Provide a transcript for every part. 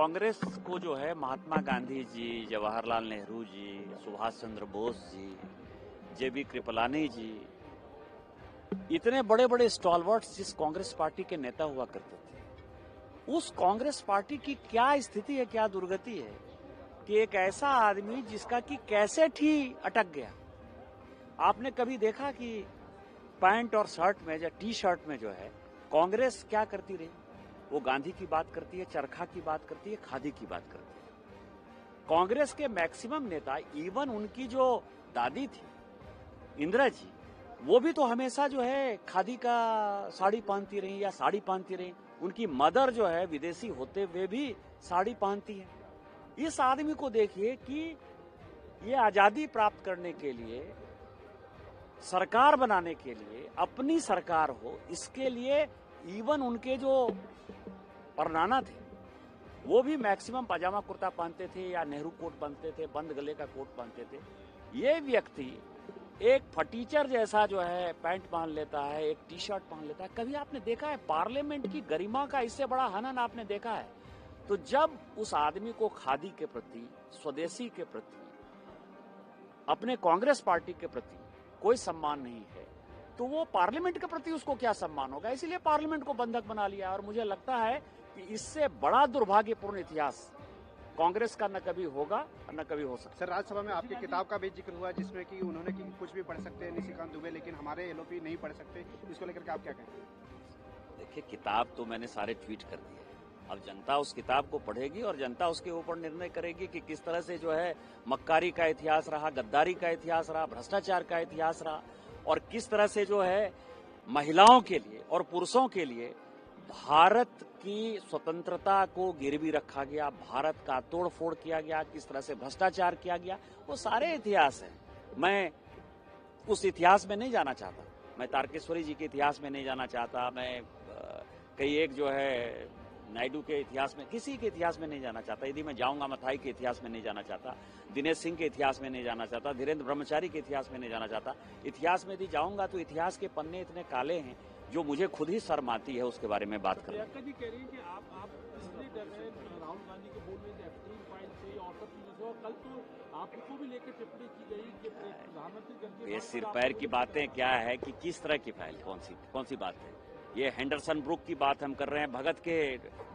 कांग्रेस को जो है महात्मा गांधी जी, जवाहरलाल नेहरू जी, सुभाष चंद्र बोस जी, जेबी कृपलानी जी, इतने बड़े बड़े स्टॉलवर्ड्स जिस कांग्रेस पार्टी के नेता हुआ करते थे, उस कांग्रेस पार्टी की क्या स्थिति है, क्या दुर्गति है कि एक ऐसा आदमी जिसका कि कैसेट ही अटक गया। आपने कभी देखा कि पैंट और शर्ट में या टी शर्ट में जो है कांग्रेस क्या करती रही? वो गांधी की बात करती है, चरखा की बात करती है, खादी की बात करती है। कांग्रेस के मैक्सिमम नेता, इवन उनकी जो दादी थी इंदिरा जी, वो भी तो हमेशा जो है खादी का साड़ी पहनती रही या साड़ी पहनती रही। उनकी मदर जो है विदेशी होते हुए भी साड़ी पहनती है। इस आदमी को देखिए कि ये आजादी प्राप्त करने के लिए, सरकार बनाने के लिए, अपनी सरकार हो, इसके लिए इवन उनके जो परनाना थे वो भी मैक्सिमम पजामा कुर्ता पहनते थे या नेहरू कोट पहनते थे, बंद गले का कोट पहनते थे। ये व्यक्ति एक फटीचर जैसा जो है पैंट पहन लेता है, एक टी शर्ट पहन लेता है। कभी आपने देखा है पार्लियामेंट की गरिमा का इससे बड़ा हनन आपने देखा है? तो जब उस आदमी को खादी के प्रति, स्वदेशी के प्रति, अपने कांग्रेस पार्टी के प्रति कोई सम्मान नहीं है, तो वो पार्लियामेंट के प्रति उसको क्या सम्मान होगा? इसीलिए पार्लियामेंट को बंधक बना लिया। और मुझे लगता है कि इससे बड़ा दुर्भाग्यपूर्ण इतिहास कांग्रेस का न कभी होगा और न कभी हो सकता। सर, राज्यसभा में आपकी किताब का भी जिक्र हुआ जिसमें कि उन्होंने कि कुछ भी पढ़ सकते हैं निशिकांत दुबे, लेकिन हमारे एलओपी नहीं पढ़ सकते। इसको लेकर के आप क्या कहेंगे? देखिए, किताब तो मैंने सारे ट्वीट कर दिए। अब जनता उस किताब को पढ़ेगी और जनता उसके ऊपर निर्णय करेगी कि किस तरह से जो है मक्कारी का इतिहास रहा, गद्दारी का इतिहास रहा, भ्रष्टाचार का इतिहास रहा, और किस तरह से जो है महिलाओं के लिए और पुरुषों के लिए भारत की स्वतंत्रता को गिरवी रखा गया, भारत का तोड़फोड़ किया गया, किस तरह से भ्रष्टाचार किया गया, वो सारे इतिहास हैं। मैं उस इतिहास में नहीं जाना चाहता, मैं तारकेश्वरी जी के इतिहास में नहीं जाना चाहता, मैं कई एक जो है नायडू के इतिहास में, किसी के इतिहास में नहीं जाना चाहता। यदि मैं जाऊंगा मथाई के इतिहास में नहीं जाना चाहता, दिनेश सिंह के इतिहास में नहीं जाना चाहता, धीरेन्द्र ब्रह्मचारी के इतिहास में नहीं जाना चाहता। इतिहास में यदि जाऊंगा तो इतिहास के पन्ने इतने काले हैं जो मुझे खुद ही शर्म आती है उसके बारे में बात करना। जी कह रही है कि आप इसलिए डर रहे हैं राहुल गांधी के बोल में एफटीन फाइल से और सब चीजों से, और कल तो आपको भी लेकर टिप्पणी की गई कि प्रधानमंत्री ये सिर पैर की बातें क्या है कि किस तरह की फाइल, कौन सी बात है? ये हेंडरसन ब्रुक की बात हम कर रहे हैं, भगत के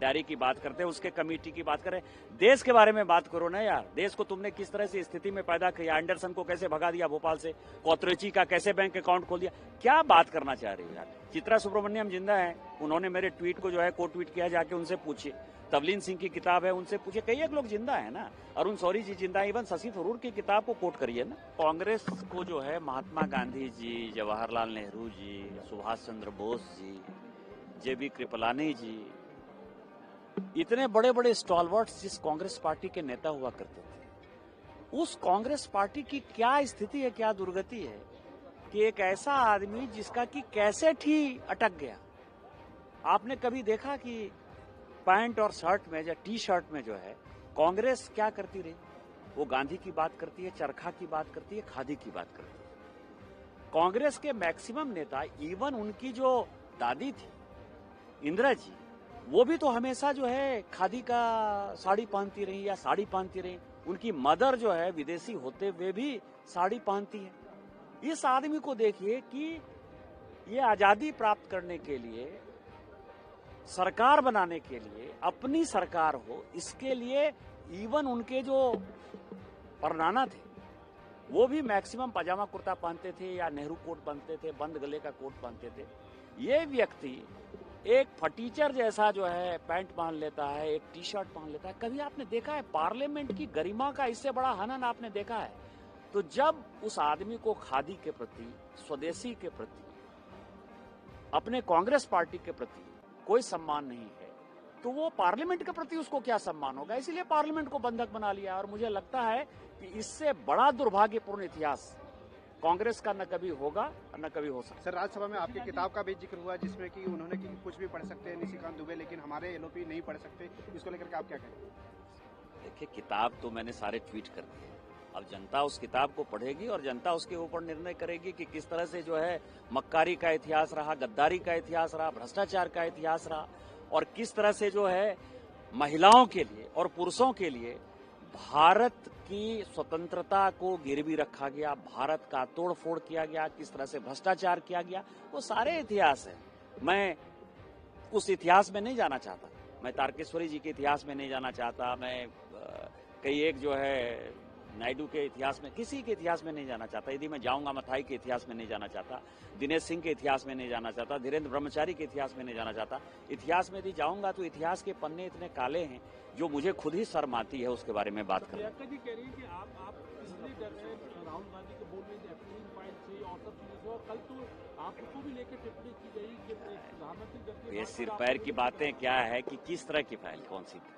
डायरी की बात करते हैं, उसके कमेटी की बात कर रहे हैं। देश के बारे में बात करो ना यार। देश को तुमने किस तरह से स्थिति में पैदा किया, एंडरसन को कैसे भगा दिया भोपाल से, कोतरेची का कैसे बैंक अकाउंट खोल दिया, क्या बात करना चाह रही हो यार? चित्रा सुब्रमण्यम जिंदा है, उन्होंने मेरे ट्वीट को जो है को ट्वीट किया, जाके उनसे पूछिए। तवलीन सिंह की किताब है, उनसे पूछिए। कई एक लोग जिंदा है ना, अरुण शौरी जी जिंदा है, इवन शशि थरूर की किताब को कोट करिए ना। कांग्रेस को जो है महात्मा गांधी जी, जवाहरलाल नेहरू जी, सुभाष चंद्र बोस जी, जेबी कृपलानी जी, इतने बड़े बड़े स्टॉलवर्ड्स जिस कांग्रेस पार्टी के नेता हुआ करते थे, उस कांग्रेस पार्टी की क्या स्थिति है, क्या दुर्गति है कि एक ऐसा आदमी जिसका कि कैसेट ही अटक गया। आपने कभी देखा कि पैंट और शर्ट में या टी शर्ट में जो है कांग्रेस क्या करती रही? वो गांधी की बात करती है, चरखा की बात करती है, खादी की बात करती है। कांग्रेस के मैक्सिमम नेता, इवन उनकी जो दादी थी इंदिरा जी, वो भी तो हमेशा जो है खादी का साड़ी पहनती रही या साड़ी पहनती रही। उनकी मदर जो है विदेशी होते हुए भी साड़ी पहनती है। इस आदमी को देखिए कि ये आजादी प्राप्त करने के लिए, सरकार बनाने के लिए, अपनी सरकार हो, इसके लिए इवन उनके जो परनाना थे वो भी मैक्सिमम पजामा कुर्ता पहनते थे या नेहरू कोट पहनते थे, बंद गले का कोट पहनते थे। ये व्यक्ति एक फटीचर जैसा जो है पैंट पहन लेता है, एक टी शर्ट पहन लेता है। कभी आपने देखा है पार्लियामेंट की गरिमा का इससे बड़ा हनन आपने देखा है? तो जब उस आदमी को खादी के प्रति, स्वदेशी के प्रति, अपने कांग्रेस पार्टी के प्रति कोई सम्मान नहीं है, तो वो पार्लियामेंट के प्रति उसको क्या सम्मान होगा? इसीलिए पार्लियामेंट को बंधक बना लिया। और मुझे लगता है कि इससे बड़ा दुर्भाग्यपूर्ण इतिहास कांग्रेस का न कभी होगा और न कभी हो सकता। सर, राज्यसभा में आपकी किताब का भी जिक्र हुआ जिसमें कि उन्होंने कि कुछ भी पढ़ सकते हैं निशिकांत दुबे, लेकिन हमारे एलओपी नहीं पढ़ सकते। इसको लेकर के आप क्या कहेंगे? देखिए, किताब तो मैंने सारे ट्वीट कर दिए। अब जनता उस किताब को पढ़ेगी और जनता उसके ऊपर निर्णय करेगी कि किस तरह से जो है मक्कारी का इतिहास रहा, गद्दारी का इतिहास रहा, भ्रष्टाचार का इतिहास रहा, और किस तरह से जो है महिलाओं के लिए और पुरुषों के लिए भारत की स्वतंत्रता को गिरवी रखा गया, भारत का तोड़फोड़ किया गया, किस तरह से भ्रष्टाचार किया गया, वो सारे इतिहास है। मैं उस इतिहास में नहीं जाना चाहता, मैं तारकेश्वरी जी के इतिहास में नहीं जाना चाहता, मैं कई एक जो है नायडू के इतिहास में, किसी के इतिहास में नहीं जाना चाहता। यदि मैं जाऊंगा मथाई के इतिहास में नहीं जाना चाहता, दिनेश सिंह के इतिहास में नहीं जाना चाहता, धीरेन्द्र ब्रह्मचारी के इतिहास में नहीं जाना चाहता। इतिहास में यदि जाऊंगा तो इतिहास के पन्ने इतने काले हैं जो मुझे खुद ही शर्म आती है उसके बारे में बात करना। प्रियंका जी कह रही है कि आप इसलिए डर रहे हैं राहुल गांधी के बोल में एफटीन फाइल से और सब चीजों से, और कल तो आपको भी लेकर टिप्पणी की गई कि प्रधानमंत्री करके ये सिर पैर की बातें क्या है कि किस तरह की फाइल,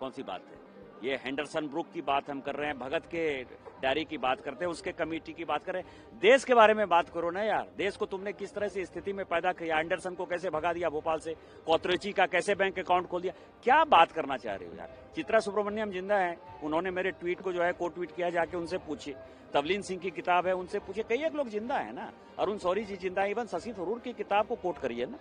कौन सी बात है? ये हेंडरसन ब्रुक की बात हम कर रहे हैं, भगत के डायरी की बात करते हैं, उसके कमेटी की बात कर रहे हैं। देश के बारे में बात करो ना यार। देश को तुमने किस तरह से स्थिति में पैदा किया, एंडरसन को कैसे भगा दिया भोपाल से, कोतरेची का कैसे बैंक अकाउंट खोल दिया, क्या बात करना चाह रहे हो यार? चित्रा सुब्रमण्यम जिंदा है, उन्होंने मेरे ट्वीट को जो है को ट्वीट किया, जाके उनसे पूछिए। तवलीन सिंह की किताब है, उनसे पूछिए। कई एक लोग जिंदा है ना, अरुण शौरी जी जिंदा है, इवन शशि थरूर की किताब को कोट करिए ना।